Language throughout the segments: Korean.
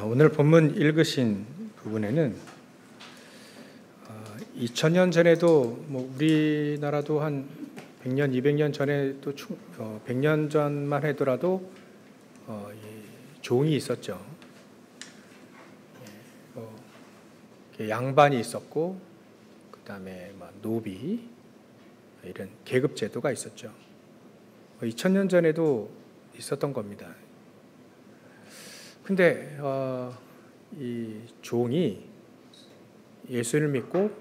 오늘 본문 읽으신 부분에는 2000년 전에도 우리나라도 한 100년, 200년 전에도 100년 전만 하더라도 종이 있었죠. 양반이 있었고 그 다음에 노비 이런 계급 제도가 있었죠. 2000년 전에도 있었던 겁니다. 근데 이 종이 예수를 믿고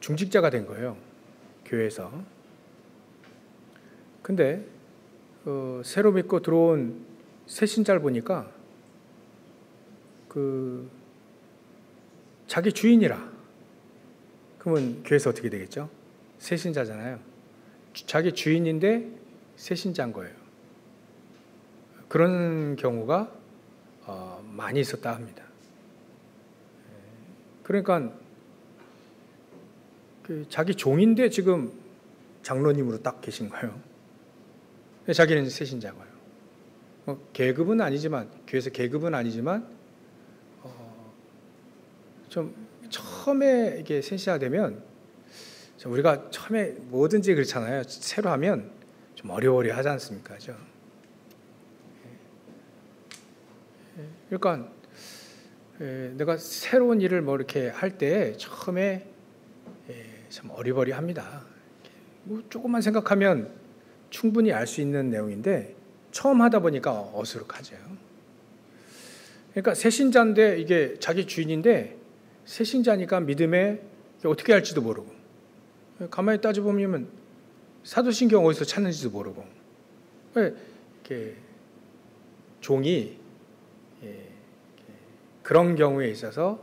중직자가 된 거예요, 교회에서. 근데 새로 믿고 들어온 새 신자를 보니까 자기 주인이라. 그러면 교회에서 어떻게 되겠죠? 새 신자잖아요. 자기 주인인데 새 신자인 거예요. 그런 경우가 많이 있었다 합니다. 그러니까 자기 종인데 지금 장로님으로 딱 계신 거예요. 자기는 새 신자고요. 계급은 아니지만, 교회에서 계급은 아니지만 좀 처음에 이게 새 신자가 되면, 우리가 처음에 뭐든지 그렇잖아요. 새로 하면 좀 어려워려 하지 않습니까? 그죠? 그러니까 내가 새로운 일을 이렇게 할 때 처음에 참 어리버리합니다. 조금만 생각하면 충분히 알 수 있는 내용인데 처음 하다 보니까 어수룩하죠. 그러니까 새 신자인데 이게 자기 주인인데 새 신자니까 믿음에 어떻게 할지도 모르고, 가만히 따져보면 사도신경 어디서 찾는지도 모르고, 이렇게 종이 그런 경우에 있어서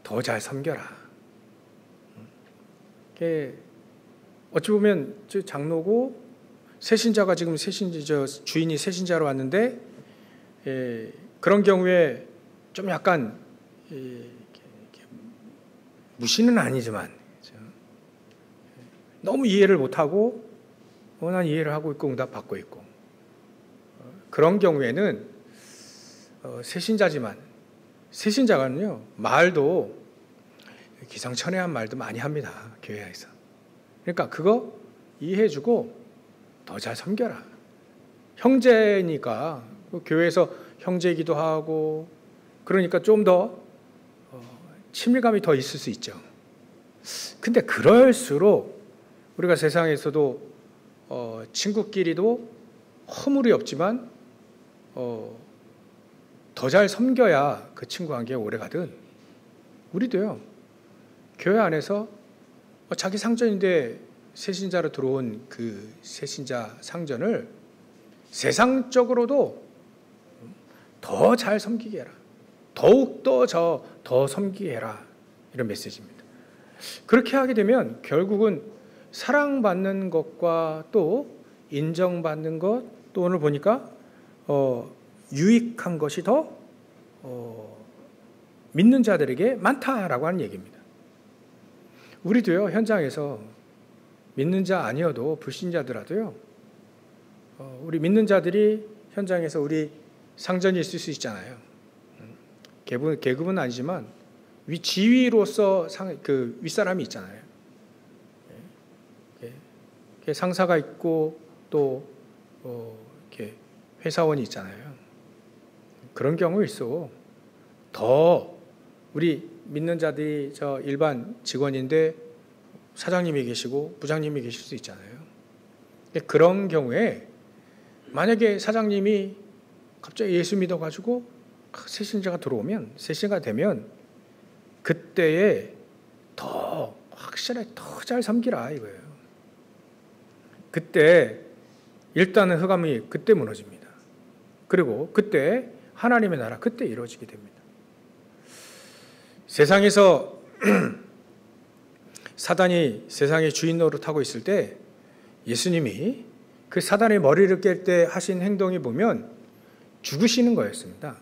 더 잘 섬겨라. 어찌 보면 장로고 새 신자가 지금 주인이 새 신자로 왔는데 그런 경우에 좀 약간 무시는 아니지만 너무 이해를 못하고 난 이해를 하고 있고 응답 받고 있고, 그런 경우에는 새 신자지만, 새 신자가는요 말도 기상천외한 말도 많이 합니다, 교회에서. 그러니까 그거 이해해주고 더 잘 섬겨라. 형제니까 교회에서 형제이기도 하고, 그러니까 좀 더 친밀감이 더 있을 수 있죠. 근데 그럴수록 우리가 세상에서도 친구끼리도 허물이 없지만 더 잘 섬겨야 그 친구 관계가 오래 가든, 우리도요 교회 안에서 자기 상전인데 새신자로 들어온 그 새신자 상전을 세상적으로도 더 잘 섬기게 해라. 더욱더 더 섬기게 해라. 이런 메시지입니다. 그렇게 하게 되면 결국은 사랑받는 것과 또 인정받는 것, 또 오늘 보니까 유익한 것이 더 믿는 자들에게 많다라고 하는 얘기입니다. 우리도요 현장에서 믿는 자 아니어도 불신자더라도요 우리 믿는 자들이 현장에서 우리 상전이 있을 수 있잖아요. 계급은 아니지만 지위로서 윗사람이 있잖아요. 상사가 있고 또 이렇게 회사원이 있잖아요. 그런 경우일수록 더 우리 믿는 자들이 일반 직원인데 사장님이 계시고 부장님이 계실 수 있잖아요. 그런 경우에 만약에 사장님이 갑자기 예수 믿어가지고 새 신자가 들어오면, 새 신자가 되면 그때에 더 확실하게 더 잘 섬기라 이거예요. 그때 일단은 흑암이 그때 무너집니다. 그리고 그때 하나님의 나라 그때 이루어지게 됩니다. 세상에서 사단이 세상의 주인 노릇하고 있을 때 예수님이 그 사단의 머리를 깰 때 하신 행동이 보면 죽으시는 거였습니다.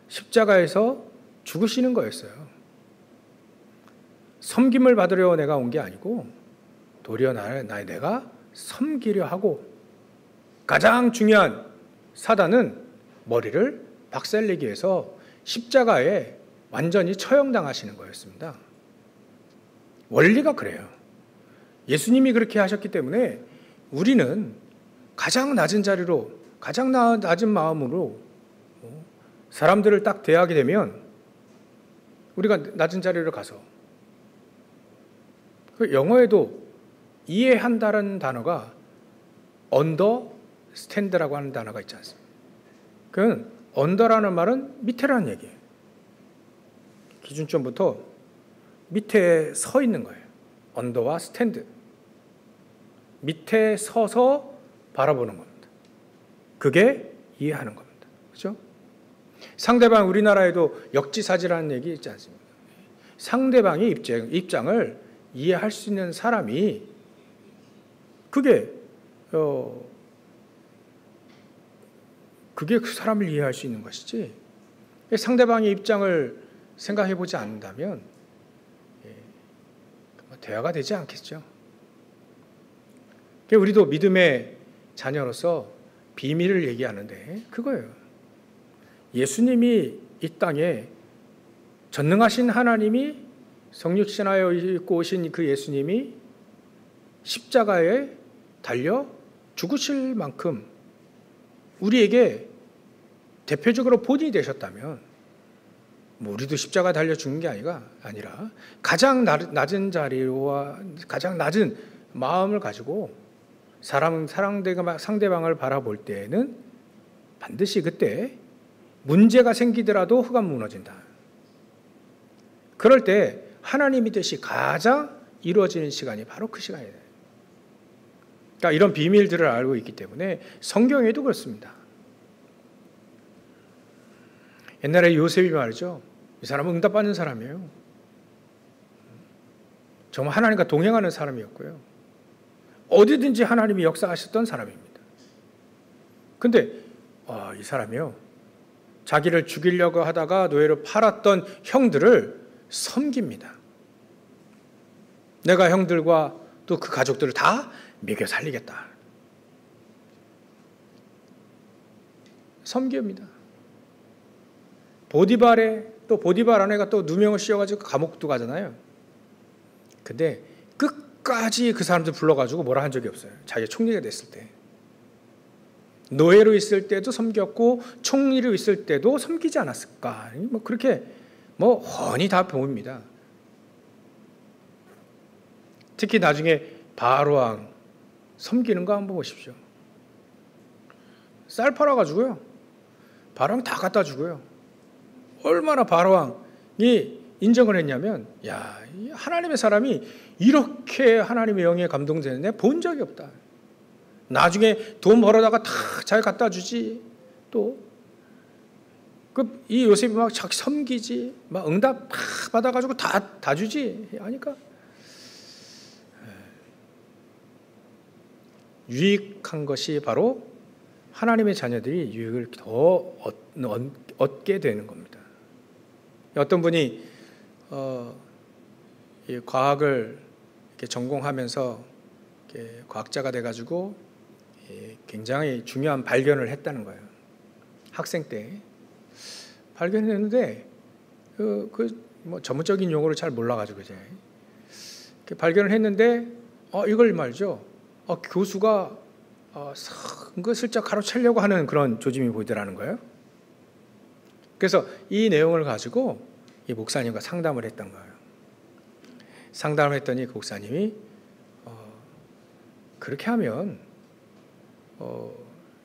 십자가에서 죽으시는 거였어요. 섬김을 받으려 내가 온 게 아니고 도리어 내가 섬기려 하고, 가장 중요한 사단은 머리를 박살내기 위해서 십자가에 완전히 처형당하시는 거였습니다. 원리가 그래요. 예수님이 그렇게 하셨기 때문에 우리는 가장 낮은 자리로, 가장 낮은 마음으로 사람들을 딱 대하게 되면 우리가 낮은 자리로 가서, 그 영어에도 이해한다는 단어가 understand라고 하는 단어가 있지 않습니까? 그건 under라는 말은 밑에라는 얘기예요. 기준점부터 밑에 서 있는 거예요. under와 stand. 밑에 서서 바라보는 겁니다. 그게 이해하는 겁니다. 그렇죠? 상대방, 우리나라에도 역지사지라는 얘기 있지 않습니까? 상대방의 입장을 이해할 수 있는 사람이, 그게 그 사람을 이해할 수 있는 것이지, 상대방의 입장을 생각해 보지 않는다면 대화가 되지 않겠죠. 우리도 믿음의 자녀로서 비밀을 얘기하는데 그거예요. 예수님이 이 땅에 전능하신 하나님이 성육신하여 입고 오신 그 예수님이 십자가에 달려 죽으실 만큼 우리에게 대표적으로 본인이 되셨다면, 우리도 십자가에 달려 죽는 게 아니라 가장 낮은 자리와 가장 낮은 마음을 가지고 상대방을 바라볼 때에는 반드시 그때 문제가 생기더라도 흙은 무너진다. 그럴 때 하나님의 뜻이 가장 이루어지는 시간이 바로 그 시간이에요. 그러니까 이런 비밀들을 알고 있기 때문에 성경에도 그렇습니다. 옛날에 요셉이 말이죠. 이 사람은 응답받는 사람이에요. 정말 하나님과 동행하는 사람이었고요. 어디든지 하나님이 역사하셨던 사람입니다. 근데 이 사람이요, 자기를 죽이려고 하다가 노예로 팔았던 형들을 섬깁니다. 내가 형들과 또 그 가족들을 다 먹여 살리겠다. 섬깁니다. 보디발 아내가 또 누명을 씌워가지고 감옥도 가잖아요. 근데 끝까지 그 사람들 불러가지고 뭐라 한 적이 없어요. 자기가 총리가 됐을 때. 노예로 있을 때도 섬겼고 총리로 있을 때도 섬기지 않았을까. 그렇게 훤히 다 보입니다. 특히 나중에 바로왕 섬기는 거 한번 보십시오. 쌀 팔아가지고요, 바로왕 다 갖다 주고요. 얼마나 바로왕이 인정을 했냐면, 야, 하나님의 사람이 이렇게 하나님의 영에 감동되는 애 본 적이 없다. 나중에 돈 벌어다가 다 잘 갖다 주지. 또 이 요셉이 막 자기 섬기지, 막 응답 다 받아가지고 다 주지 하니까 유익한 것이 바로 하나님의 자녀들이 유익을 더 얻게 되는 겁니다. 어떤 분이 이 과학을 이렇게 전공하면서 이렇게 과학자가 돼가지고 굉장히 중요한 발견을 했다는 거예요. 학생 때 발견했는데 뭐 전문적인 용어를 잘 몰라가지고 이제 이렇게 발견을 했는데 이걸 말이죠. 교수가 슬쩍 가로채려고 하는 그런 조짐이 보이더라는 거예요. 그래서 이 내용을 가지고 이 목사님과 상담을 했던 거예요. 상담을 했더니 그 목사님이 그렇게 하면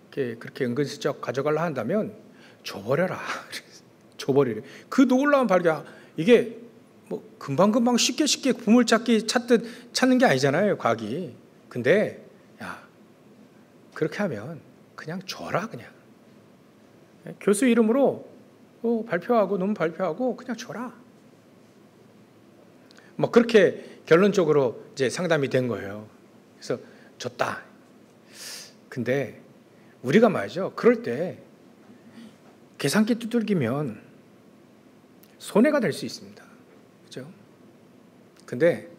그렇게 은근슬쩍 가져가려 한다면 줘버려라. 줘버리래. 그 놀라운 발견, 이게 뭐 금방금방 쉽게 보물찾기 찾는 게 아니잖아요, 과학이. 근데 야, 그렇게 하면 그냥 줘라. 그냥 교수 이름으로 발표하고 논문 발표하고 그냥 줘라. 뭐 그렇게 결론적으로 이제 상담이 된 거예요. 그래서 줬다. 근데 우리가 말이죠, 그럴 때 계산기 두들기면 손해가 될 수 있습니다. 그렇죠? 근데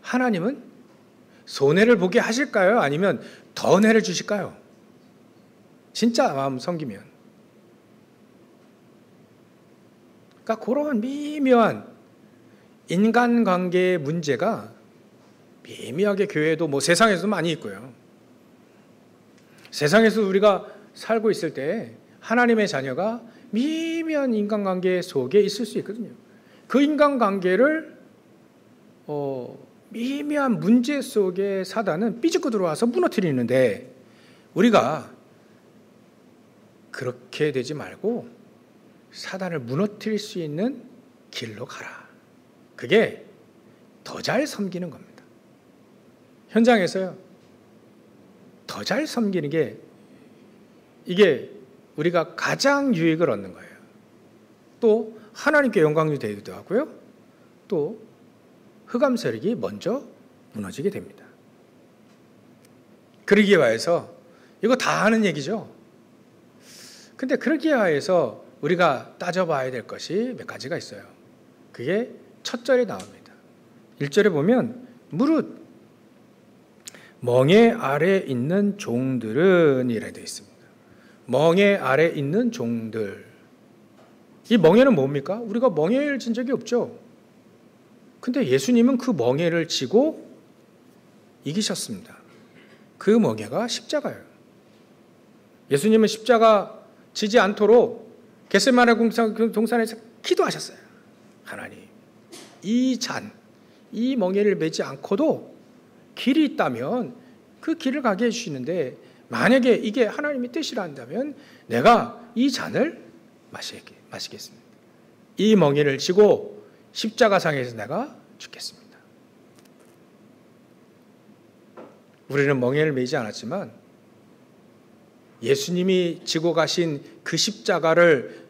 하나님은 손해를 보게 하실까요? 아니면 더 내를 주실까요? 진짜 마음 섬기면. 그러니까 그런 미묘한 인간관계의 문제가 미묘하게 교회에도 뭐 세상에서도 많이 있고요. 세상에서 우리가 살고 있을 때 하나님의 자녀가 미묘한 인간관계 속에 있을 수 있거든요. 그 인간관계를 미묘한 문제 속에 사단은 삐집고 들어와서 무너뜨리는데, 우리가 그렇게 되지 말고 사단을 무너뜨릴 수 있는 길로 가라. 그게 더 잘 섬기는 겁니다. 현장에서요, 더 잘 섬기는 게 이게 우리가 가장 유익을 얻는 거예요. 또 하나님께 영광이 되기도 하고요. 또 흑암 세력이 먼저 무너지게 됩니다. 그러기에 하여서 이거 다 하는 얘기죠. 근데 그러기에 하여서 우리가 따져봐야 될 것이 몇 가지가 있어요. 그게 첫 절에 나옵니다. 1절에 보면 무릇 멍에 아래 있는 종들은 이래 되어 있습니다. 멍에 아래 있는 종들. 이 멍에는 뭡니까? 우리가 멍에를 진 적이 없죠. 근데 예수님은 그 멍에를 지고 이기셨습니다. 그 멍에가 십자가예요. 예수님은 십자가 지지 않도록 겟세마네 동산에서 기도하셨어요. 하나님, 이 멍에를 매지 않고도 길이 있다면 그 길을 가게 해주시는데, 만약에 이게 하나님의 뜻이라 한다면 내가 이 잔을 마시겠습니다. 이 멍에를 지고 십자가상에서 내가 죽겠습니다. 우리는 멍에를 매지 않았지만 예수님이 지고 가신 그 십자가를,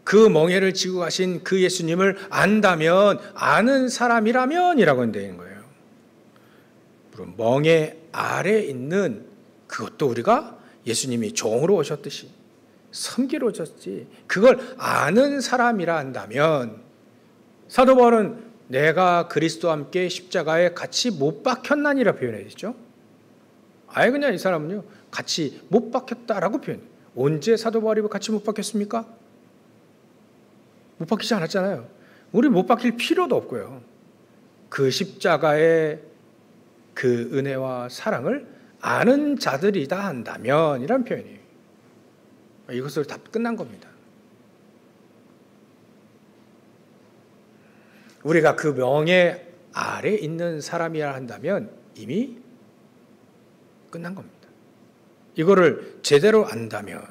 그 멍에를 지고 가신 그 예수님을 안다면, 아는 사람이라면 이라고 되는 거예요. 물론 멍에 아래 있는 그것도 우리가 예수님이 종으로 오셨듯이 섬기러 오셨지, 그걸 아는 사람이라 한다면, 사도 바울은 내가 그리스도와 함께 십자가에 같이 못 박혔나니라 표현했죠. 아예 그냥 이 사람은요, 같이 못 박혔다라고 표현해요. 언제 사도 바울이 같이 못 박혔습니까? 못 박히지 않았잖아요. 우리 못 박힐 필요도 없고요. 그 십자가의 그 은혜와 사랑을 아는 자들이다 한다면 이란 표현이에요. 이것으로 다 끝난 겁니다. 우리가 그 명예 아래 있는 사람이라 한다면 이미 끝난 겁니다. 이거를 제대로 안다면,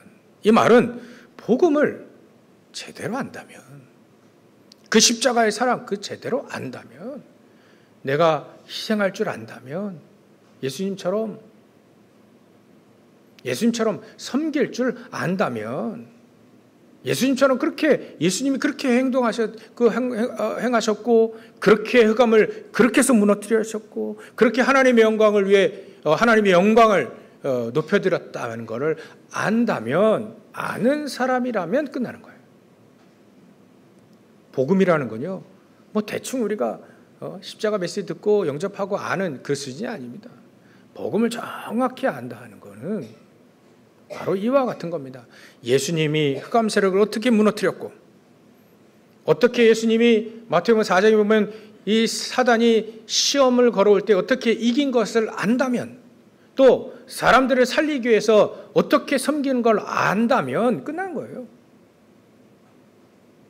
이 말은 복음을 제대로 안다면, 그 십자가의 사랑 그 제대로 안다면, 내가 희생할 줄 안다면, 예수님처럼 섬길 줄 안다면, 예수님처럼 예수님이 그렇게 행하셨고, 그렇게 흑암을 그렇게 해서 무너뜨리셨고, 그렇게 하나님의 영광을 위해 하나님의 영광을 높여드렸다는 것을 안다면, 아는 사람이라면 끝나는 거예요. 복음이라는 건요, 뭐 대충 우리가 십자가 메시지 듣고 영접하고 아는 그 수준이 아닙니다. 복음을 정확히 안다 하는 거는 바로 이와 같은 겁니다. 예수님이 흑암 세력을 어떻게 무너뜨렸고, 어떻게 예수님이 마태복음 4장에 보면 이 사단이 시험을 걸어올 때 어떻게 이긴 것을 안다면, 또 사람들을 살리기 위해서 어떻게 섬기는 걸 안다면 끝난 거예요.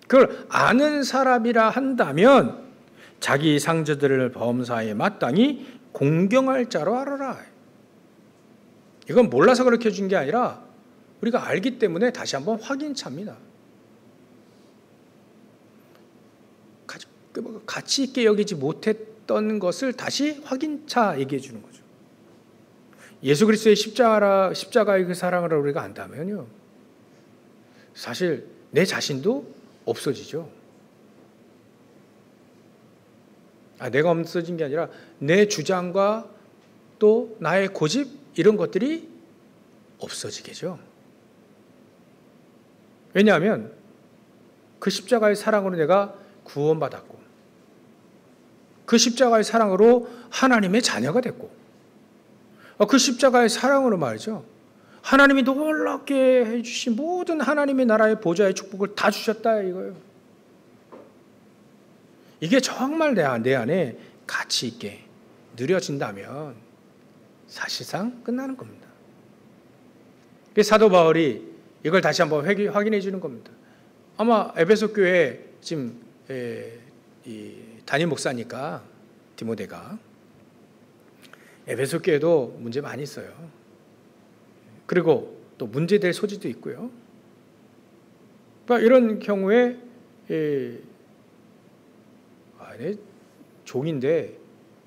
그걸 아는 사람이라 한다면 자기 상저들을 범사에 마땅히 공경할 자로 알아라. 이건 몰라서 그렇게 해준 게 아니라 우리가 알기 때문에 다시 한번 확인차입니다. 가치 있게 여기지 못했던 것을 다시 확인차 얘기해 주는 거죠. 예수 그리스도의 십자가의 그 사랑을 우리가 안다면요, 사실 내 자신도 없어지죠. 내가 없어진 게 아니라 내 주장과 또 나의 고집, 이런 것들이 없어지겠죠. 왜냐하면 그 십자가의 사랑으로 내가 구원받았고, 그 십자가의 사랑으로 하나님의 자녀가 됐고, 그 십자가의 사랑으로 말이죠, 하나님이 놀랍게 해주신 모든 하나님의 나라의 보좌의 축복을 다 주셨다 이거예요. 이게 정말 내 안에 가치 있게 누려진다면 사실상 끝나는 겁니다. 그래서 사도 바울이 이걸 다시 한번 확인해 주는 겁니다. 아마 에베소 교회 지금 이 담임 목사니까 디모데가 에베소 교회도 문제 많이 있어요. 그리고 또 문제될 소지도 있고요. 그러니까 이런 경우에 종인데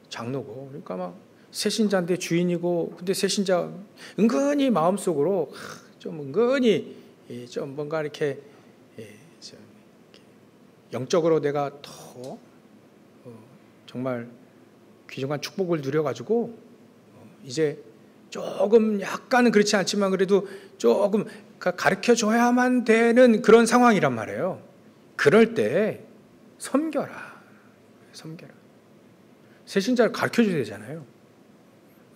장로고, 그러니까 막 새신자인데 주인이고, 근데 새신자 은근히 마음속으로 좀 은근히 좀 뭔가 이렇게 영적으로 내가 더 정말 귀중한 축복을 누려가지고 이제 조금 약간은 그렇지 않지만 그래도 조금 가르쳐 줘야만 되는 그런 상황이란 말이에요. 그럴 때 섬겨라. 새신자를 가르쳐 줘야 되잖아요.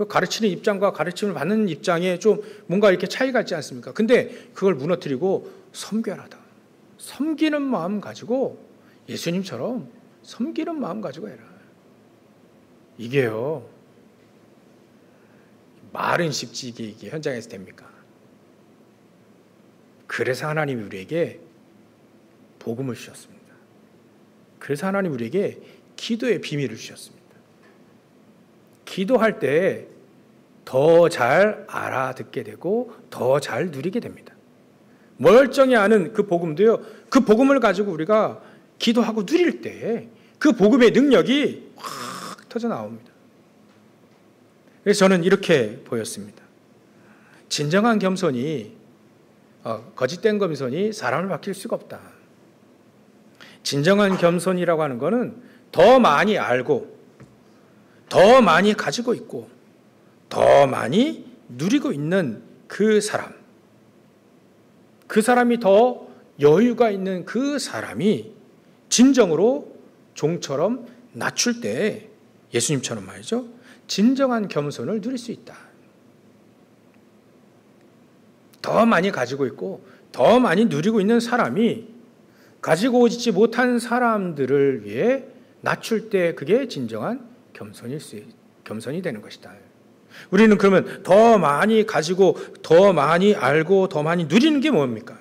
가르치는 입장과 가르침을 받는 입장에 좀 뭔가 이렇게 차이가 있지 않습니까? 근데 그걸 무너뜨리고 섬겨라다. 섬기는 마음 가지고 예수님처럼 섬기는 마음 가지고 해라. 이게요. 말은 쉽지 이게 현장에서 됩니까? 그래서 하나님이 우리에게 복음을 주셨습니다. 그래서 하나님 우리에게 기도의 비밀을 주셨습니다. 기도할 때 더 잘 알아듣게 되고 더 잘 누리게 됩니다. 멀쩡히 아는 그 복음도요, 그 복음을 가지고 우리가 기도하고 누릴 때 그 복음의 능력이 확 터져 나옵니다. 그래서 저는 이렇게 보였습니다. 진정한 겸손이 거짓된 겸손이 사람을 바뀔 수가 없다. 진정한 겸손이라고 하는 것은 더 많이 알고 더 많이 가지고 있고 더 많이 누리고 있는 그 사람이 더 여유가 있는 그 사람이 진정으로 종처럼 낮출 때 예수님처럼 말이죠. 진정한 겸손을 누릴 수 있다. 더 많이 가지고 있고 더 많이 누리고 있는 사람이 가지고 오지 못한 사람들을 위해 낮출 때 그게 진정한 겸손이 되는 것이다. 우리는 그러면 더 많이 가지고 더 많이 알고 더 많이 누리는 게 뭡니까?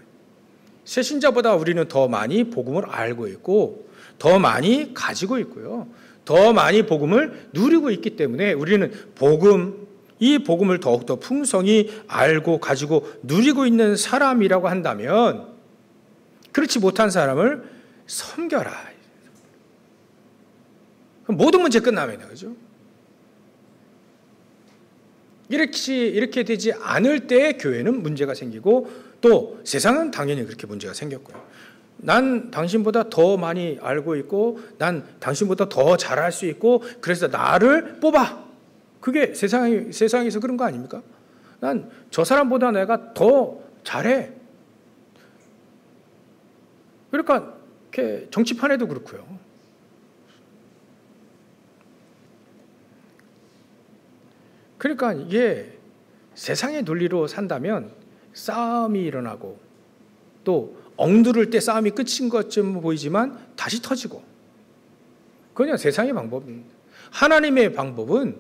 새신자보다 우리는 더 많이 복음을 알고 있고 더 많이 가지고 있고요. 더 많이 복음을 누리고 있기 때문에 우리는 이 복음을 더욱더 풍성히 알고 가지고 누리고 있는 사람이라고 한다면 그렇지 못한 사람을 섬겨라. 그럼 모든 문제 끝납니다. 그죠? 이렇게 되지 않을 때 교회는 문제가 생기고 또 세상은 당연히 그렇게 문제가 생겼고요. 난 당신보다 더 많이 알고 있고 난 당신보다 더 잘할 수 있고 그래서 나를 뽑아. 그게 세상에서 그런 거 아닙니까? 난 저 사람보다 내가 더 잘해. 그러니까 이렇게 정치판에도 그렇고요. 그러니까 이게 세상의 논리로 산다면 싸움이 일어나고 또 억누를 때 싸움이 끝인 것쯤 보이지만 다시 터지고 그냥 세상의 방법입니다. 하나님의 방법은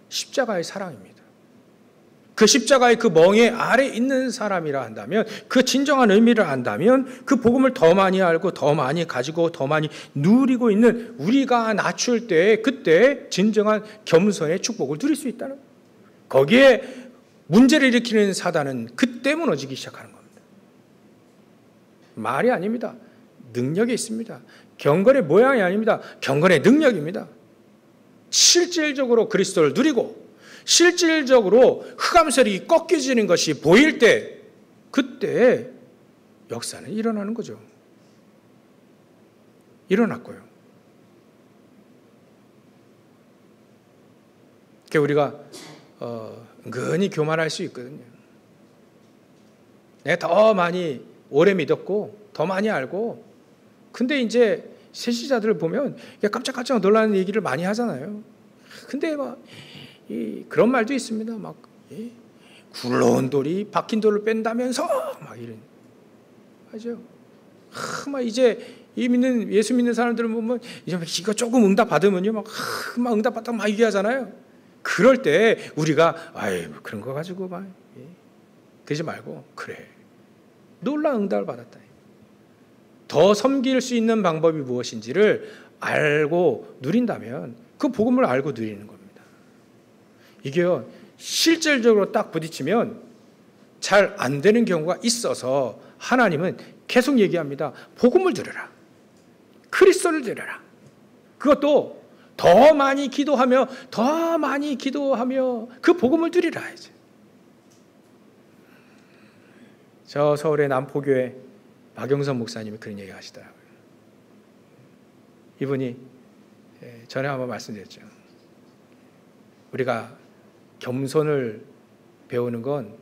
십자가의 사랑입니다. 그 십자가의 그 멍에 아래 있는 사람이라 한다면 그 진정한 의미를 안다면 그 복음을 더 많이 알고 더 많이 가지고 더 많이 누리고 있는 우리가 낮출 때 그때 진정한 겸손의 축복을 누릴 수 있다는 거예요. 거기에 문제를 일으키는 사단은 그때 무너지기 시작하는 겁니다. 말이 아닙니다. 능력이 있습니다. 경건의 모양이 아닙니다. 경건의 능력입니다. 실질적으로 그리스도를 누리고 실질적으로 흑암세력이 꺾여지는 것이 보일 때 그때 역사는 일어나는 거죠. 일어났고요. 그러니까 우리가 은근히 교만할 수 있거든요. 내가 더 많이 오래 믿었고 더 많이 알고 근데 이제 세시자들을 보면 깜짝깜짝 놀라는 얘기를 많이 하잖아요. 근데 막 그런 말도 있습니다. 막 굴러온 돌이 박힌 돌을 뺀다면서 막 이런 하죠. 막 이제 예수 믿는 사람들은 보면 이거 조금 응답 받으면요 막 응답 받다가 막 얘기하잖아요. 그럴 때 우리가 그런 거 가지고 막 그러지 말고 그래 놀라운 응답을 받았다. 더 섬길 수 있는 방법이 무엇인지를 알고 누린다면 그 복음을 알고 누리는 겁니다. 이게요 실질적으로 딱 부딪히면 잘 안 되는 경우가 있어서 하나님은 계속 얘기합니다. 복음을 들으라. 그리스도를 들으라. 그것도 더 많이 기도하며 그 복음을 누리라 하죠. 저 서울의 남포교회 박영선 목사님이 그런 얘기 하시더라고요. 이분이 전에 한번 말씀드렸죠. 우리가 겸손을 배우는 건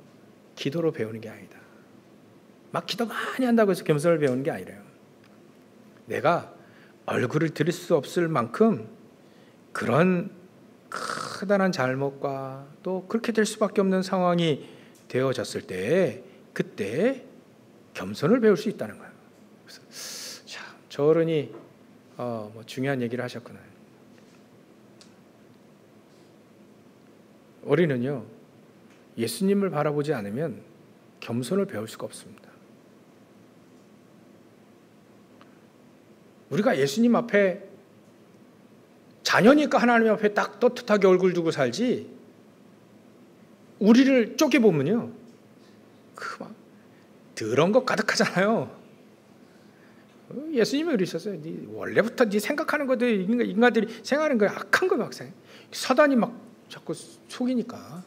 기도로 배우는 게 아니다. 막 기도 많이 한다고 해서 겸손을 배우는 게 아니래요. 내가 얼굴을 들일 수 없을 만큼 그런 커다란 잘못과 또 그렇게 될 수밖에 없는 상황이 되어졌을 때 그때 겸손을 배울 수 있다는 거예요. 그래서 참, 저 어른이 중요한 얘기를 하셨구나. 우리는요 예수님을 바라보지 않으면 겸손을 배울 수가 없습니다. 우리가 예수님 앞에 자녀니까 하나님 앞에 딱 떳떳하게 얼굴 두고 살지 우리를 쫓겨보면요 막 더러운 것 가득하잖아요. 예수님이 그러셨어요. 원래부터 네 생각하는 것들 인간들이 생각하는 거 악한 거 막 사단이 막 자꾸 속이니까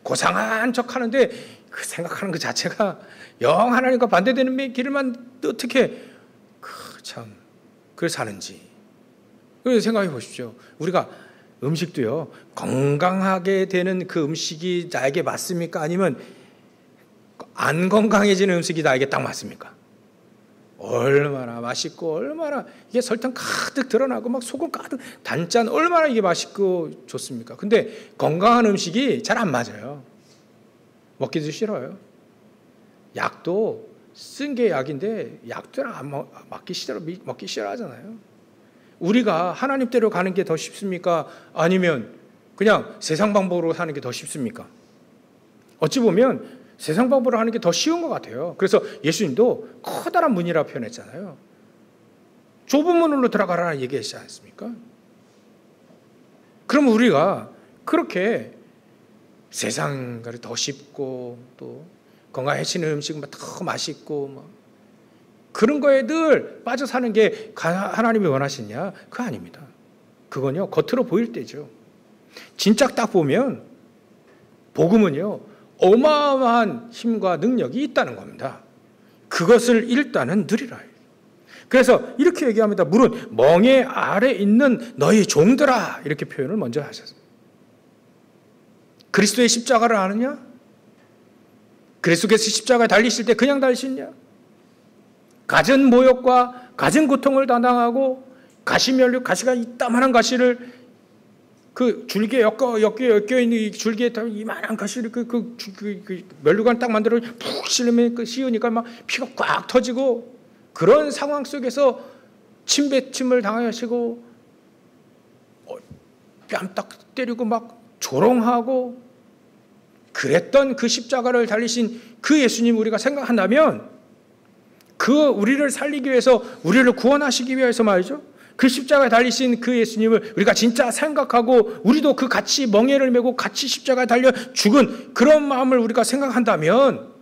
고상한 척 하는데 그 생각하는 것 자체가 영 하나님과 반대되는 길을만 어떻게 참 그래 사는지. 그래서 생각해 보십시오. 우리가 음식도요 건강하게 되는 그 음식이 나에게 맞습니까? 아니면 안 건강해지는 음식이 나에게 딱 맞습니까? 얼마나 맛있고 얼마나 이게 설탕 가득 드러나고 막 소금 가득 단짠 얼마나 이게 맛있고 좋습니까? 근데 건강한 음식이 잘 안 맞아요. 먹기도 싫어요. 약도 쓴 게 약인데 약도 먹기 싫어하잖아요. 우리가 하나님 대로 가는 게 더 쉽습니까? 아니면 그냥 세상 방법으로 사는 게 더 쉽습니까? 어찌 보면 세상 방법으로 하는 게 더 쉬운 것 같아요. 그래서 예수님도 커다란 문이라 표현했잖아요. 좁은 문으로 들어가라는 얘기했지 않습니까? 그럼 우리가 그렇게 세상을 더 쉽고 또 건강해지는 음식은 더 맛있고 그런 거에 늘 빠져 사는 게 하나님이 원하시냐? 그거 아닙니다. 그건요 겉으로 보일 때죠. 진짜 딱 보면 복음은요 어마어마한 힘과 능력이 있다는 겁니다. 그것을 일단은 누리라. 그래서 이렇게 얘기합니다. 물은 멍에 아래 있는 너희 종들아 이렇게 표현을 먼저 하셨습니다. 그리스도의 십자가를 아느냐? 그리스도께서 십자가에 달리실 때 그냥 달리시냐? 갖은 모욕과 갖은 고통을 담당하고 가시가 이따만한 가시를 그 줄기에 엮여 있는 이 줄기에 이만한 가시를 그 면류관 딱 만들어 푹 씌우면 씌우니까 막 피가 꽉 터지고 그런 상황 속에서 침뱉음을 당하시고 뺨 딱 때리고 막 조롱하고 그랬던 그 십자가를 달리신 그 예수님 우리가 생각한다면 그 우리를 살리기 위해서 우리를 구원하시기 위해서 말이죠. 그 십자가에 달리신 그 예수님을 우리가 진짜 생각하고 우리도 그 같이 멍에를 메고 같이 십자가에 달려 죽은 그런 마음을 우리가 생각한다면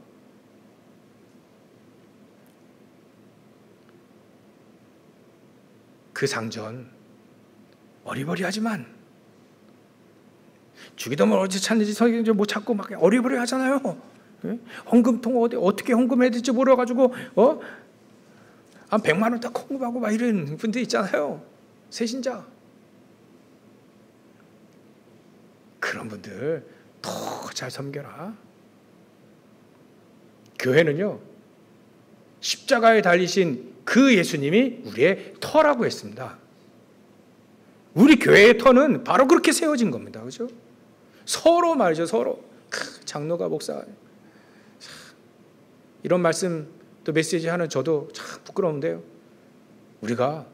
그 상전 어리버리하지만 주기도문 어디 찾는지 성경에 못 찾고 막 어리버리하잖아요. 헌금통 어떻게 헌금해야 될지 몰라가지고 한 100만 원 딱 헌금하고 막 이런 분들 있잖아요. 새신자. 그런 분들 더 잘 섬겨라. 교회는요 십자가에 달리신 그 예수님이 우리의 터라고 했습니다. 우리 교회의 터는 바로 그렇게 세워진 겁니다. 그죠? 서로 말이죠. 서로. 장로가 목사. 이런 말씀 또 메시지 하는 저도 참 부끄러운데요. 우리가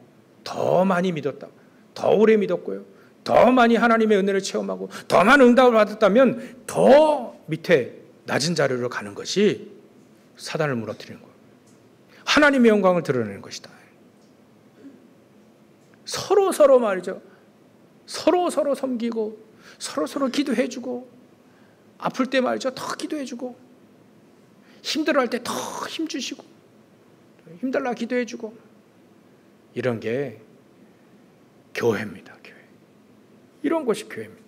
더 많이 믿었다, 더 오래 믿었고요, 더 많이 하나님의 은혜를 체험하고 더 많은 응답을 받았다면 더 밑에 낮은 자리로 가는 것이 사단을 무너뜨리는 거예요. 하나님의 영광을 드러내는 것이다. 서로 말이죠. 서로 섬기고 서로 기도해주고, 아플 때 말이죠, 더 기도해주고, 힘들어할 때 더 힘주시고, 힘달라 기도해주고, 이런 게 교회입니다. 교회. 이런 것이 교회입니다.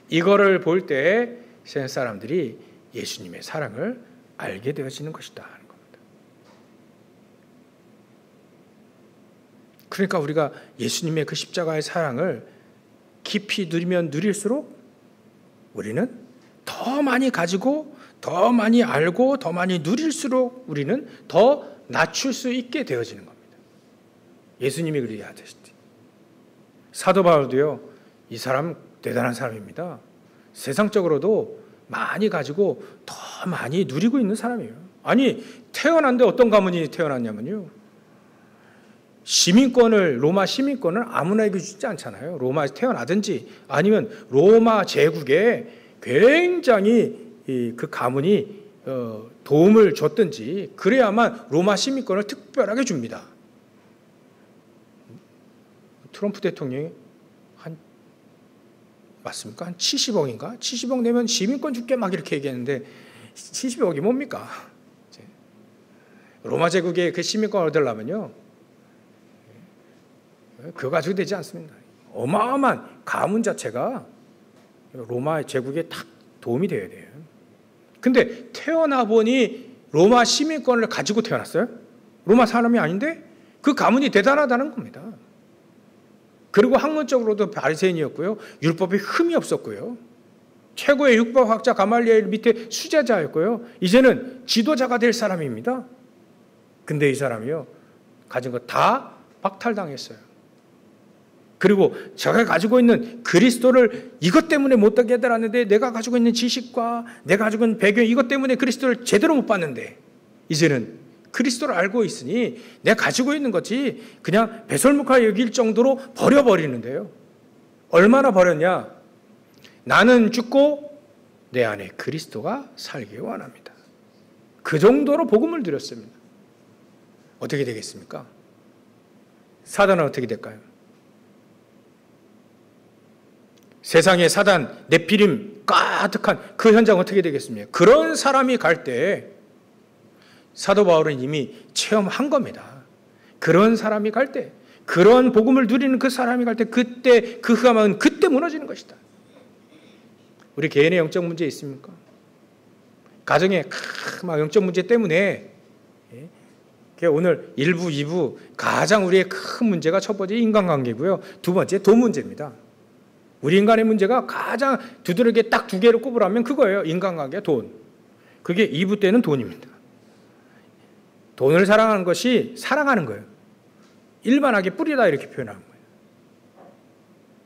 이거를 볼 때 세상 사람들이 예수님의 사랑을 알게 되어지는 것이다 하는 겁니다. 그러니까 우리가 예수님의 그 십자가의 사랑을 깊이 누리면 누릴수록 우리는 더 많이 가지고, 더 많이 알고, 더 많이 누릴수록 우리는 더 낮출 수 있게 되어지는 겁니다. 예수님이 그렇게 하셨지. 사도 바울도요, 이 사람 대단한 사람입니다. 세상적으로도 많이 가지고 더 많이 누리고 있는 사람이에요. 아니, 태어난데 어떤 가문이 태어났냐면요, 로마 시민권을 아무나에게 주지 않잖아요. 로마에서 태어나든지 아니면 로마 제국에 굉장히 그 가문이 도움을 줬든지 그래야만 로마 시민권을 특별하게 줍니다. 트럼프 대통령이 맞습니까? 한 70억인가? 70억 내면 시민권 줄게 막 이렇게 얘기했는데 70억이 뭡니까? 로마 제국의 그 시민권을 얻으려면요, 그거 가지고 되지 않습니다. 어마어마한 가문 자체가 로마 제국에 딱 도움이 되어야 돼요. 근데 태어나 보니 로마 시민권을 가지고 태어났어요? 로마 사람이 아닌데 그 가문이 대단하다는 겁니다. 그리고 학문적으로도 바리새인이었고요, 율법에 흠이 없었고요, 최고의 율법학자 가말리엘 밑에 수제자였고요, 이제는 지도자가 될 사람입니다. 근데 이 사람이요, 가진 거 다 박탈당했어요. 그리고 제가 가지고 있는 그리스도를 이것 때문에 못 깨달았는데, 내가 가지고 있는 지식과 내가 가지고 있는 배경, 이것 때문에 그리스도를 제대로 못 봤는데 이제는 그리스도를 알고 있으니 내가 가지고 있는 것이 그냥 배설물과 여길 정도로 버려버리는데요. 얼마나 버렸냐? 나는 죽고 내 안에 그리스도가 살기 원합니다. 그 정도로 복음을 드렸습니다. 어떻게 되겠습니까? 사단은 어떻게 될까요? 세상에 사단, 네피림 가득한 그 현장 어떻게 되겠습니까? 그런 사람이 갈 때 사도 바울은 이미 체험한 겁니다. 그런 사람이 갈 때, 그런 복음을 누리는 그 사람이 갈 때, 그때 그 흑암은 그때 무너지는 것이다. 우리 개인의 영적 문제 있습니까? 가정의 막 영적 문제 때문에 오늘 1부, 2부 가장 우리의 큰 문제가 첫 번째 인간관계고요, 두 번째 돈 문제입니다. 우리 인간의 문제가 가장 두드러기에 딱 두 개를 꼽으라면 그거예요. 인간관계, 돈. 그게 2부 때는 돈입니다. 돈을 사랑하는 것이 사랑하는 거예요. 일반하게 뿌리다 이렇게 표현하는 거예요.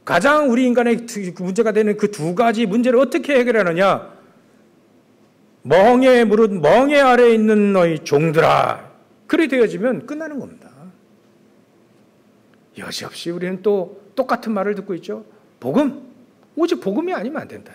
가장 우리 인간의 문제가 되는 그 두 가지 문제를 어떻게 해결하느냐? 멍에 무릇 멍에 아래에 있는 너희 종들아. 그리 되어지면 끝나는 겁니다. 여지없이 우리는 또 똑같은 말을 듣고 있죠. 복음, 오직 복음이 아니면 안 된다.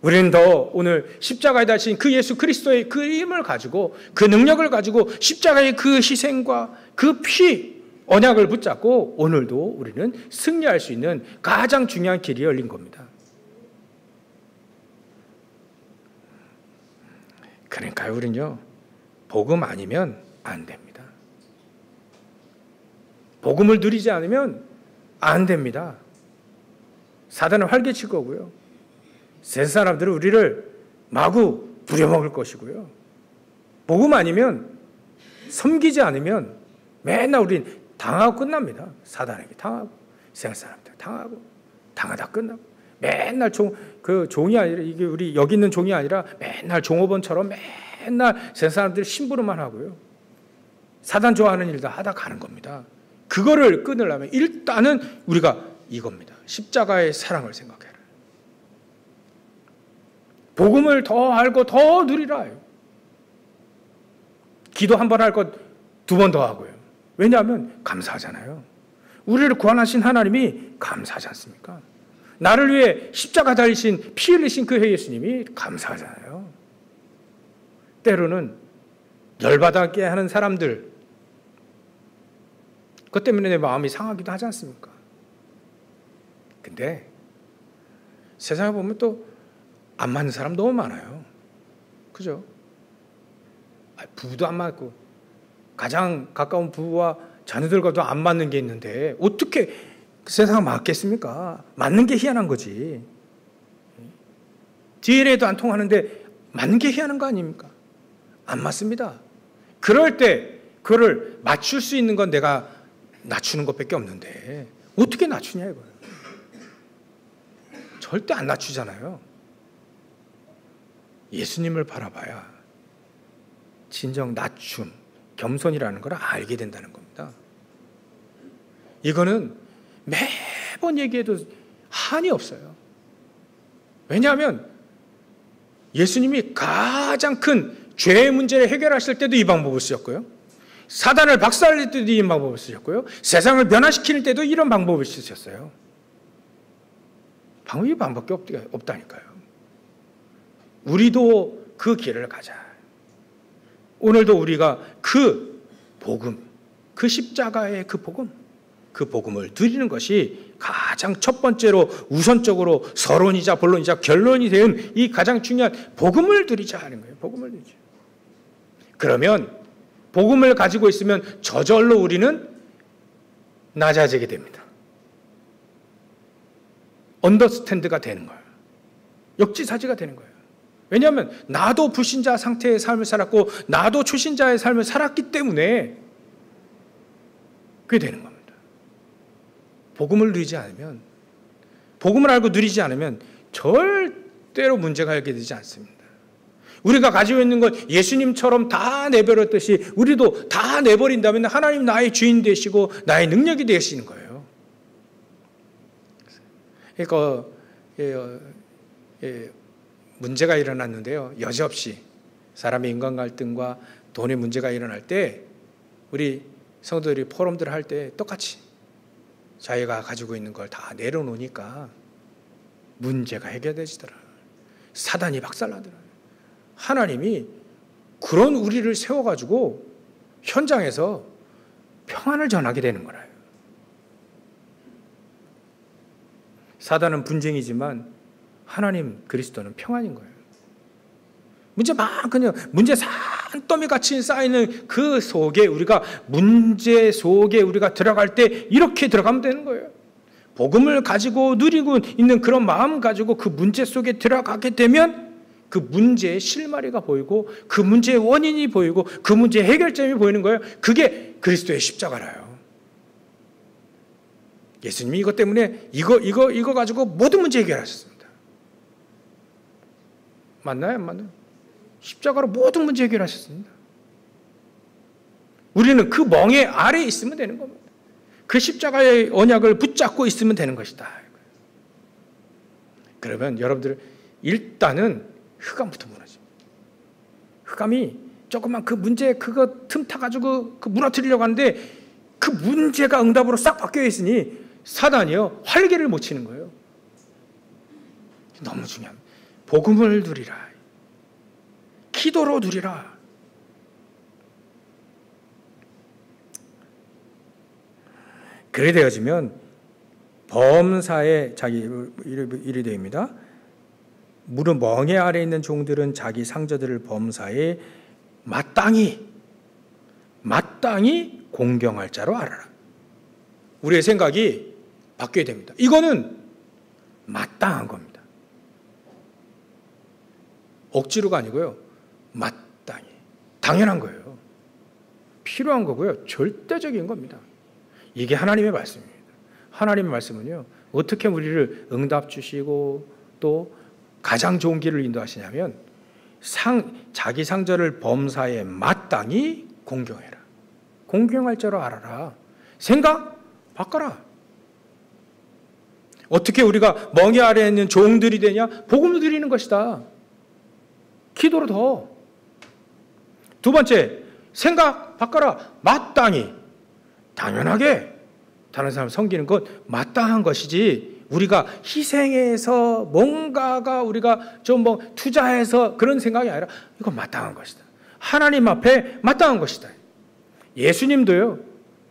우리는 더 오늘 십자가에 달린 그 예수 그리스도의 그 힘을 가지고, 그 능력을 가지고, 십자가의 그 희생과 그 피, 언약을 붙잡고 오늘도 우리는 승리할 수 있는 가장 중요한 길이 열린 겁니다. 그러니까 우리는요, 복음 아니면 안 됩니다. 복음을 누리지 않으면 안 됩니다. 사단은 활개칠 거고요, 세상 사람들은 우리를 마구 부려먹을 것이고요, 복음 아니면, 섬기지 않으면 맨날 우린 당하고 끝납니다. 사단에게 당하고, 세상 사람들 당하고, 당하다 끝나고, 맨날 종이 아니라, 이게 우리 여기 있는 종이 아니라 맨날 종업원처럼 맨날 세상 사람들 심부름만 하고요, 사단 좋아하는 일 다 하다 가는 겁니다. 그거를 끊으려면 일단은 우리가 이겁니다. 십자가의 사랑을 생각해라. 복음을 더 알고 더 누리라. 기도 한 번 할 것 두 번 더 하고요. 왜냐하면 감사하잖아요. 우리를 구원하신 하나님이 감사하지 않습니까? 나를 위해 십자가 달리신 피 흘리신 그 예수님이 감사하잖아요. 때로는 열받게 하는 사람들, 그것 때문에 내 마음이 상하기도 하지 않습니까? 근데 세상에 보면 또 안 맞는 사람 너무 많아요. 그죠? 부부도 안 맞고 가장 가까운 부부와 자녀들과도 안 맞는 게 있는데 어떻게 그 세상을 맞겠습니까? 맞는 게 희한한 거지. DNA도 안 통하는데 맞는 게 희한한 거 아닙니까? 안 맞습니다. 그럴 때 그거를 맞출 수 있는 건 내가 낮추는 것밖에 없는데 어떻게 낮추냐 이거예요. 절대 안 낮추잖아요. 예수님을 바라봐야 진정 낮춤, 겸손이라는 걸 알게 된다는 겁니다. 이거는 매번 얘기해도 한이 없어요. 왜냐하면 예수님이 가장 큰 죄의 문제를 해결하실 때도 이 방법을 쓰셨고요. 사단을 박살낼 때도 이 방법을 쓰셨고요. 세상을 변화시킬 때도 이런 방법을 쓰셨어요. 이 방법밖에 없다니까요. 우리도 그 길을 가자. 오늘도 우리가 그 복음, 그 십자가의 그 복음을 누리는 것이 가장 첫 번째로 우선적으로 서론이자 본론이자 결론이 된 이 가장 중요한 복음을 누리자 하는 거예요. 복음을 누리자. 그러면 복음을 가지고 있으면 저절로 우리는 낮아지게 됩니다. 언더스탠드가 되는 거예요. 역지사지가 되는 거예요. 왜냐하면 나도 불신자 상태의 삶을 살았고 나도 초신자의 삶을 살았기 때문에 그게 되는 겁니다. 복음을 누리지 않으면, 복음을 알고 누리지 않으면 절대로 문제가 해결되지 않습니다. 우리가 가지고 있는 건 예수님처럼 다 내버렸듯이 우리도 다 내버린다면 하나님 나의 주인 되시고 나의 능력이 되시는 거예요. 그러니까 문제가 일어났는데요. 여지없이 사람의 인간 갈등과 돈의 문제가 일어날 때 우리 성도들이 포럼들을 할 때 똑같이 자기가 가지고 있는 걸 다 내려놓으니까 문제가 해결되시더라. 사단이 박살나더라. 하나님이 그런 우리를 세워가지고 현장에서 평안을 전하게 되는 거라요. 사단은 분쟁이지만 하나님 그리스도는 평안인 거예요. 문제 산더미 같이 쌓이는 그 속에 우리가 문제 속에 우리가 들어갈 때 이렇게 들어가면 되는 거예요. 복음을 가지고 누리고 있는 그런 마음 가지고 그 문제 속에 들어가게 되면 그 문제의 실마리가 보이고 그 문제의 원인이 보이고 그 문제의 해결점이 보이는 거예요. 그게 그리스도의 십자가라요. 예수님이 이것 때문에 이거 가지고 모든 문제 해결하셨습니다. 맞나요? 안 맞나요? 십자가로 모든 문제 해결하셨습니다. 우리는 그 멍에 아래에 있으면 되는 겁니다. 그 십자가의 언약을 붙잡고 있으면 되는 것이다. 그러면 여러분들 일단은 흑암부터 무너집니다. 흑암이 조금만 그 문제 그거 틈타가지고 그 무너뜨리려고 하는데 그 문제가 응답으로 싹 바뀌어 있으니 사단이요 활개를 못 치는 거예요. 너무 중요합니다. 복음을 누리라. 기도로 누리라. 그래 되어지면 범사에 자기 일이 됩니다. 무릇 멍에 아래 있는 종들은 자기 상저들을 범사에 마땅히 공경할 자로 알아라. 우리의 생각이 바뀌어야 됩니다. 이거는 마땅한 겁니다. 억지로가 아니고요. 마땅히. 당연한 거예요. 필요한 거고요. 절대적인 겁니다. 이게 하나님의 말씀입니다. 하나님의 말씀은요. 어떻게 우리를 응답 주시고 또 가장 좋은 길을 인도하시냐면 자기 상저를 범사에 마땅히 공경해라. 공경할 자로 알아라. 생각 바꿔라. 어떻게 우리가 멍에 아래에 있는 종들이 되냐? 복음을 드리는 것이다. 기도로 더. 두 번째, 생각 바꿔라. 마땅히. 당연하게 다른 사람 섬기는 건 마땅한 것이지, 우리가 희생해서 뭔가가 우리가 좀 뭐 투자해서 그런 생각이 아니라 이건 마땅한 것이다. 하나님 앞에 마땅한 것이다. 예수님도요,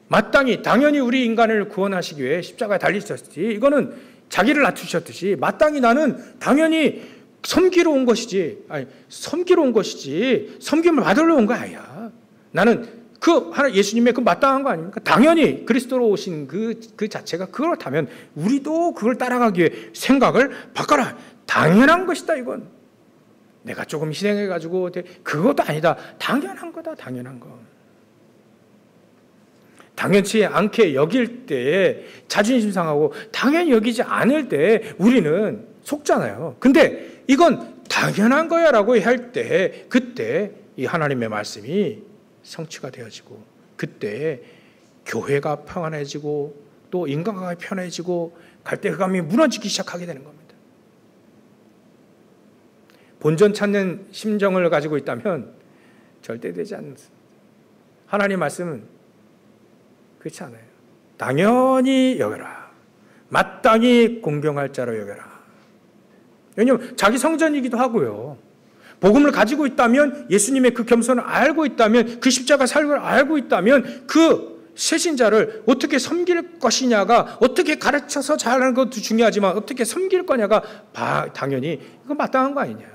마땅히 당연히 우리 인간을 구원하시기 위해 십자가에 달리셨지, 이거는 자기를 낮추셨듯이 마땅히 나는 당연히 섬기러 온 것이지, 섬김을 받으러 온 거 아니야. 나는 예수님의 그 마땅한 거 아닙니까? 당연히 그리스도로 오신 그 자체가 그렇다면 우리도 그걸 따라가기 위해 생각을 바꿔라. 당연한 것이다, 이건. 내가 조금 희생해가지고 그것도 아니다. 당연한 거다, 당연한 거. 당연치 않게 여길 때에 자존심 상하고 당연히 여기지 않을 때 우리는 속잖아요. 근데 이건 당연한 거야 라고 할 때, 그때 이 하나님의 말씀이 성취가 되어지고, 그때 교회가 평안해지고 또 인간관계가 편해지고 갈대감이 무너지기 시작하게 되는 겁니다. 본전 찾는 심정을 가지고 있다면 절대 되지 않습니다. 하나님 말씀은 그렇지 않아요. 당연히 여겨라. 마땅히 공경할 자로 여겨라. 왜냐하면 자기 성전이기도 하고요. 복음을 가지고 있다면, 예수님의 그 겸손을 알고 있다면, 그 십자가 삶을 알고 있다면 그 새신자를 어떻게 섬길 것이냐가, 어떻게 가르쳐서 잘하는 것도 중요하지만 어떻게 섬길 거냐가 당연히 이거 마땅한 거 아니냐.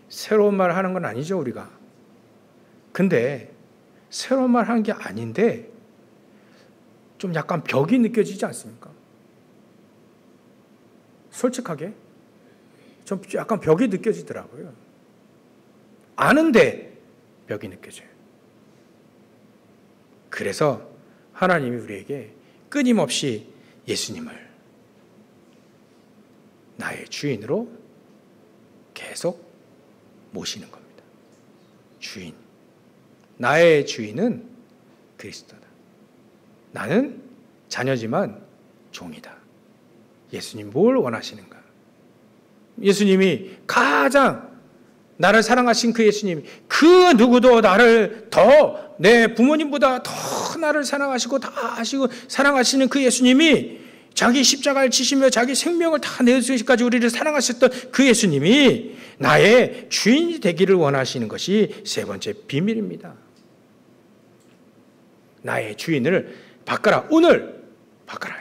새로운 말 하는 건 아니죠, 우리가. 근데 새로운 말 하는 게 아닌데 좀 약간 벽이 느껴지지 않습니까? 솔직하게 좀 약간 벽이 느껴지더라고요. 아는데 벽이 느껴져요. 그래서 하나님이 우리에게 끊임없이 예수님을 나의 주인으로 계속 모시는 겁니다. 주인. 나의 주인은 그리스도다. 나는 자녀지만 종이다. 예수님 뭘 원하시는가? 예수님이 가장 나를 사랑하신 그 예수님, 그 누구도 나를 더, 내 부모님보다 더 나를 사랑하시고 다 아시고 사랑하시는 그 예수님이, 자기 십자가를 지시며 자기 생명을 다 내주시기까지 우리를 사랑하셨던 그 예수님이 나의 주인이 되기를 원하시는 것이 세 번째 비밀입니다. 나의 주인을 바꿔라. 오늘 바꿔라.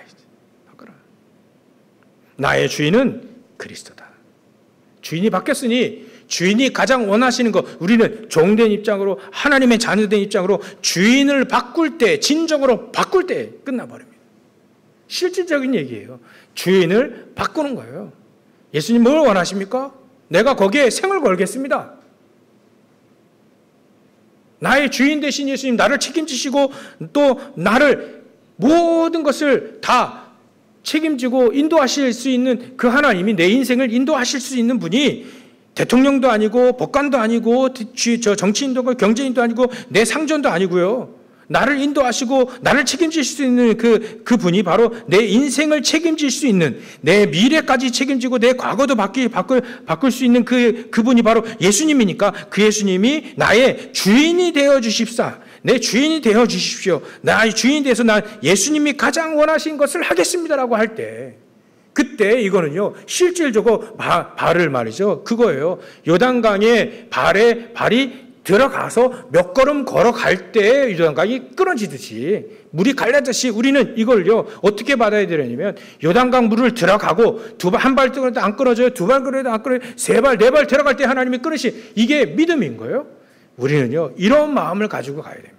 나의 주인은 그리스도다. 주인이 바뀌었으니 주인이 가장 원하시는 것, 우리는 종된 입장으로, 하나님의 자녀된 입장으로 주인을 바꿀 때, 진정으로 바꿀 때 끝나버립니다. 실질적인 얘기예요. 주인을 바꾸는 거예요. 예수님 뭘 원하십니까? 내가 거기에 생을 걸겠습니다. 나의 주인 되신 예수님, 나를 책임지시고 또 나를 모든 것을 다 책임지고 인도하실 수 있는 그 하나님이, 내 인생을 인도하실 수 있는 분이 대통령도 아니고 법관도 아니고 정치인도 아니고 경제인도 아니고 내 상전도 아니고요. 나를 인도하시고 나를 책임질 수 있는 그 분이 바로 내 인생을 책임질 수 있는, 내 미래까지 책임지고 내 과거도 바꿀 수 있는 그분이 바로 예수님이니까, 그 예수님이 나의 주인이 되어 주십사. 내 주인이 되어 주십시오. 나의 주인이 돼서 난 예수님이 가장 원하신 것을 하겠습니다라고 할 때, 그때 이거는요, 실질적으로 발을 말이죠. 그거예요. 요단강에 발이 들어가서 몇 걸음 걸어갈 때 요단강이 끊어지듯이, 물이 갈라졌듯이 우리는 이걸요, 어떻게 받아야 되냐면, 요단강 물을 들어가고 한 발 들어갈 때 안 끊어져요. 두 발 들어갈 때 안 끊어져요. 세 발, 네 발 들어갈 때 하나님이 끊으시, 이게 믿음인 거예요. 우리는요, 이런 마음을 가지고 가야 됩니다.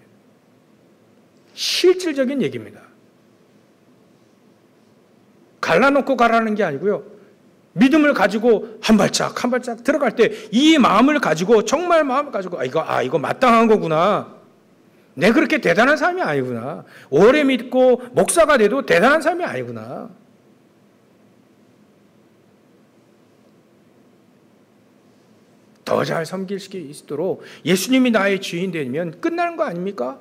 실질적인 얘기입니다. 갈라놓고 가라는 게 아니고요. 믿음을 가지고 한 발짝 들어갈 때 이 마음을 가지고, 정말 마음을 가지고, 이거 마땅한 거구나. 내 그렇게 대단한 사람이 아니구나. 오래 믿고 목사가 돼도 대단한 사람이 아니구나. 더 잘 섬길 수 있도록 예수님이 나의 주인 되면 끝나는 거 아닙니까?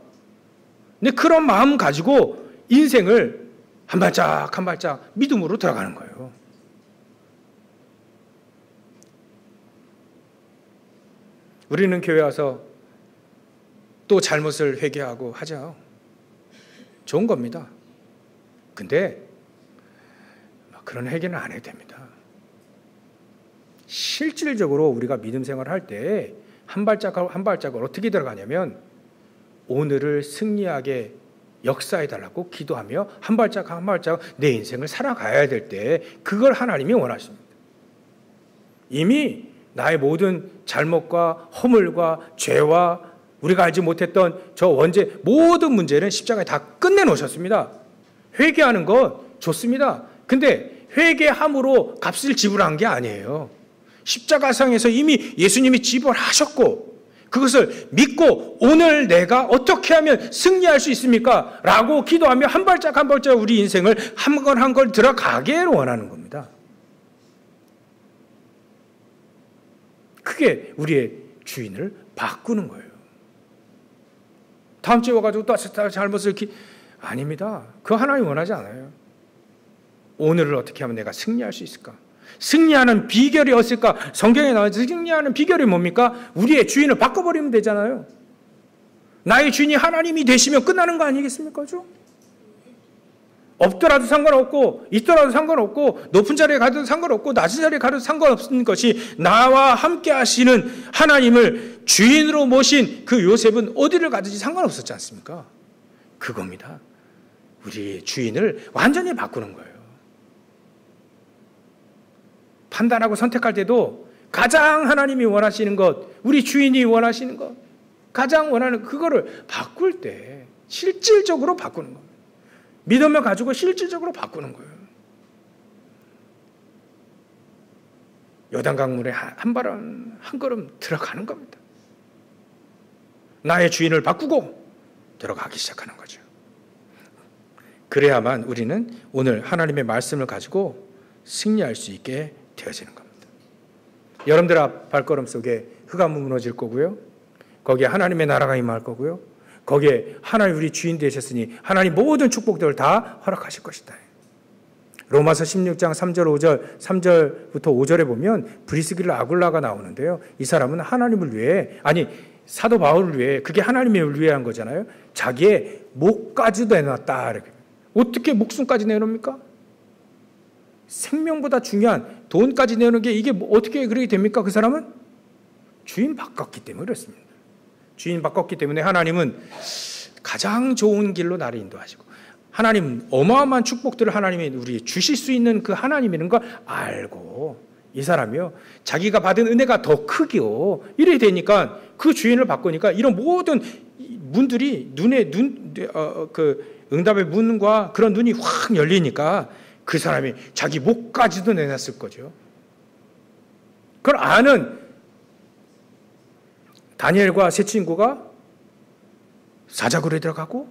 근데 그런 마음 가지고 인생을 한 발짝 믿음으로 들어가는 거예요. 우리는 교회 와서 또 잘못을 회개하고 하죠. 좋은 겁니다. 근데 그런 회개는 안 해도 됩니다. 실질적으로 우리가 믿음 생활을 할 때 한 발짝 한 발짝을 어떻게 들어가냐면 오늘을 승리하게 역사해달라고 기도하며 한 발짝 한 발짝 내 인생을 살아가야 될 때 그걸 하나님이 원하십니다. 이미 나의 모든 잘못과 허물과 죄와 우리가 알지 못했던 저 원죄 모든 문제는 십자가에 다 끝내놓으셨습니다. 회개하는 것 좋습니다. 근데 회개함으로 값을 지불한 게 아니에요. 십자가상에서 이미 예수님이 지불하셨고 그것을 믿고 오늘 내가 어떻게 하면 승리할 수 있습니까? 라고 기도하며 한 발짝 한 발짝 우리 인생을 한 걸 한 걸 들어가게 원하는 겁니다. 그게 우리의 주인을 바꾸는 거예요. 다음 주에 와가지고 또 잘못을 아닙니다. 그 하나님 원하지 않아요. 오늘을 어떻게 하면 내가 승리할 수 있을까? 승리하는 비결이 없을까? 성경에 나와 승리하는 비결이 뭡니까? 우리의 주인을 바꿔버리면 되잖아요. 나의 주인이 하나님이 되시면 끝나는 거 아니겠습니까? 그죠? 없더라도 상관없고 있더라도 상관없고 높은 자리에 가도 상관없고 낮은 자리에 가도 상관없는 것이 나와 함께 하시는 하나님을 주인으로 모신 그 요셉은 어디를 가든지 상관없었지 않습니까? 그겁니다. 우리의 주인을 완전히 바꾸는 거예요. 판단하고 선택할 때도 가장 하나님이 원하시는 것, 우리 주인이 원하시는 것, 가장 원하는 그거를 바꿀 때 실질적으로 바꾸는 겁니다. 믿음을 가지고 실질적으로 바꾸는 거예요. 요단강물에 한 걸음 들어가는 겁니다. 나의 주인을 바꾸고 들어가기 시작하는 거죠. 그래야만 우리는 오늘 하나님의 말씀을 가지고 승리할 수 있게 되어지는 겁니다. 여러분들 앞 발걸음 속에 흑암은 무너질 거고요. 거기에 하나님의 나라가 임할 거고요. 거기에 하나님 우리 주인 되셨으니 하나님 모든 축복들을 다 허락하실 것이다. 로마서 16장 3절 5절 3절부터 5절에 보면 브리스길라 아굴라가 나오는데요. 이 사람은 하나님을 위해 사도 바울을 위해 그게 하나님을 위해 한 거잖아요. 자기의 목까지도 내놨다. 이렇게. 어떻게 목숨까지 내놓습니까? 생명보다 중요한 돈까지 내놓는 게 이게 어떻게 그렇게 됩니까? 그 사람은 주인 바꿨기 때문에 그렇습니다. 주인 바꿨기 때문에 하나님은 가장 좋은 길로 나를 인도하시고 하나님 어마어마한 축복들을 하나님이 우리 주실 수 있는 그 하나님이라는 걸 알고 이 사람이요 자기가 받은 은혜가 더 크기요 이래 되니까 그 주인을 바꾸니까 이런 모든 문들이 그 응답의 문과 그런 눈이 확 열리니까 그 사람이 자기 목까지도 내놨을 거죠. 그걸 아는 다니엘과 세 친구가 사자굴에 들어가고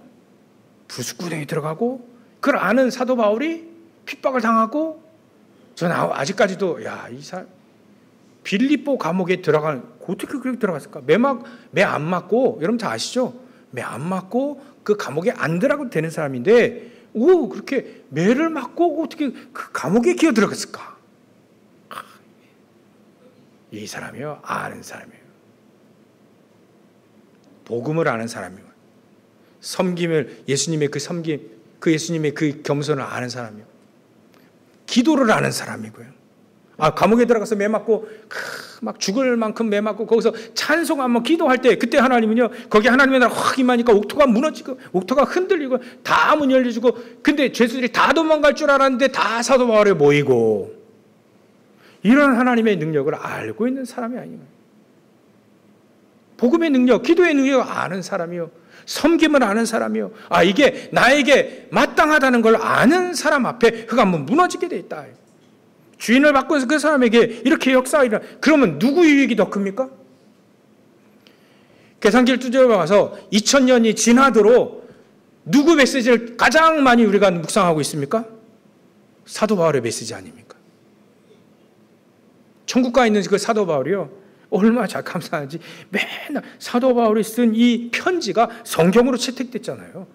부수구덩이에 들어가고 그걸 아는 사도 바울이 핍박을 당하고 저는 아직까지도 이 사람 빌립보 감옥에 들어간 어떻게 그렇게 들어갔을까? 매 안 맞고 여러분 다 아시죠? 매 안 맞고 그 감옥에 안 들어가도 되는 사람인데 그렇게 매를 맞고 어떻게 그 감옥에 기어 들어갔을까? 이 사람이요 아는 사람이에요. 복음을 아는 사람이고 섬김을 예수님의 그 섬김 그 예수님의 그 겸손을 아는 사람이고 기도를 아는 사람이고요. 감옥에 들어가서 매 맞고 막 죽을 만큼 매 맞고 거기서 찬송 한번 기도할 때 그때 하나님은요 거기 하나님의 나라 확 임하니까 옥토가 무너지고 옥토가 흔들리고 다 문 열려주고 근데 죄수들이 다 도망갈 줄 알았는데 다 사도 바울에 모이고 이런 하나님의 능력을 알고 있는 사람이 아니에요. 복음의 능력, 기도의 능력을 아는 사람이요. 섬김을 아는 사람이요. 이게 나에게 마땅하다는 걸 아는 사람 앞에 흑암은 무너지게 돼 있다. 주인을 바꿔서 그 사람에게 이렇게 역사가 일어나. 그러면 누구 유익이 더 큽니까? 계산기를 두드려 봐서 2000년이 지나도록 누구 메시지를 가장 많이 우리가 묵상하고 있습니까? 사도 바울의 메시지 아닙니까? 천국가에 있는 그 사도 바울이요. 얼마나 잘 감사하지. 맨날 사도 바울이 쓴 이 편지가 성경으로 채택됐잖아요.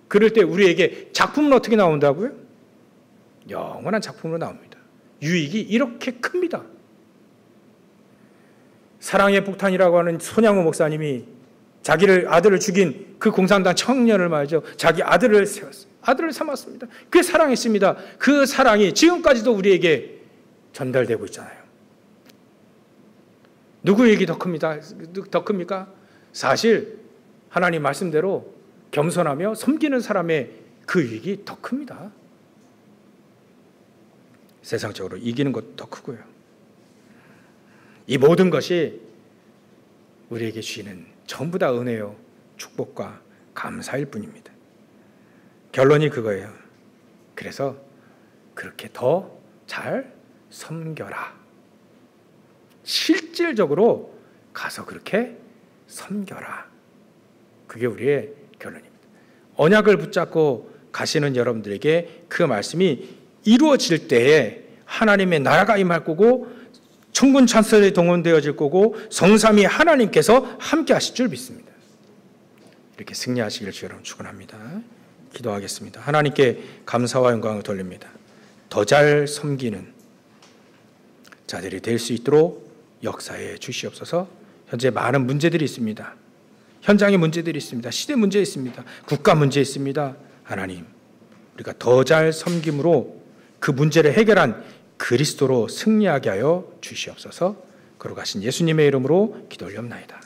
그럴 때 우리에게 작품은 어떻게 나온다고요? 영원한 작품으로 나옵니다. 유익이 이렇게 큽니다. 사랑의 폭탄이라고 하는 손양호 목사님이 자기를 아들을 죽인 그 공산당 청년을 말이죠. 자기 아들을 세웠습니다. 아들을 삼았습니다. 그게 사랑했습니다. 그 사랑이 지금까지도 우리에게 전달되고 있잖아요. 누구 일이 더 큽니까? 사실 하나님 말씀대로 겸손하며 섬기는 사람의 그 이익이 더 큽니다. 세상적으로 이기는 것도 더 크고요. 이 모든 것이 우리에게 주시는 전부 다 은혜요, 축복과 감사일 뿐입니다. 결론이 그거예요. 그래서 그렇게 더 잘 섬겨라. 실질적으로 가서 그렇게 섬겨라. 그게 우리의 결론입니다. 언약을 붙잡고 가시는 여러분들에게 그 말씀이 이루어질 때에 하나님의 나라가 임할 거고 천군 찬송이 동원되어질 거고 성삼위 하나님께서 함께 하실 줄 믿습니다. 이렇게 승리하시기를 주 여러분 축원합니다. 기도하겠습니다. 하나님께 감사와 영광을 돌립니다. 더 잘 섬기는 자들이 될 수 있도록 역사에 주시옵소서. 현재 많은 문제들이 있습니다. 현장에 문제들이 있습니다. 시대 문제 있습니다. 국가 문제 있습니다. 하나님, 우리가 더 잘 섬김으로 그 문제를 해결한 그리스도로 승리하게 하여 주시옵소서. 걸어가신 예수님의 이름으로 기도 올려옵나이다.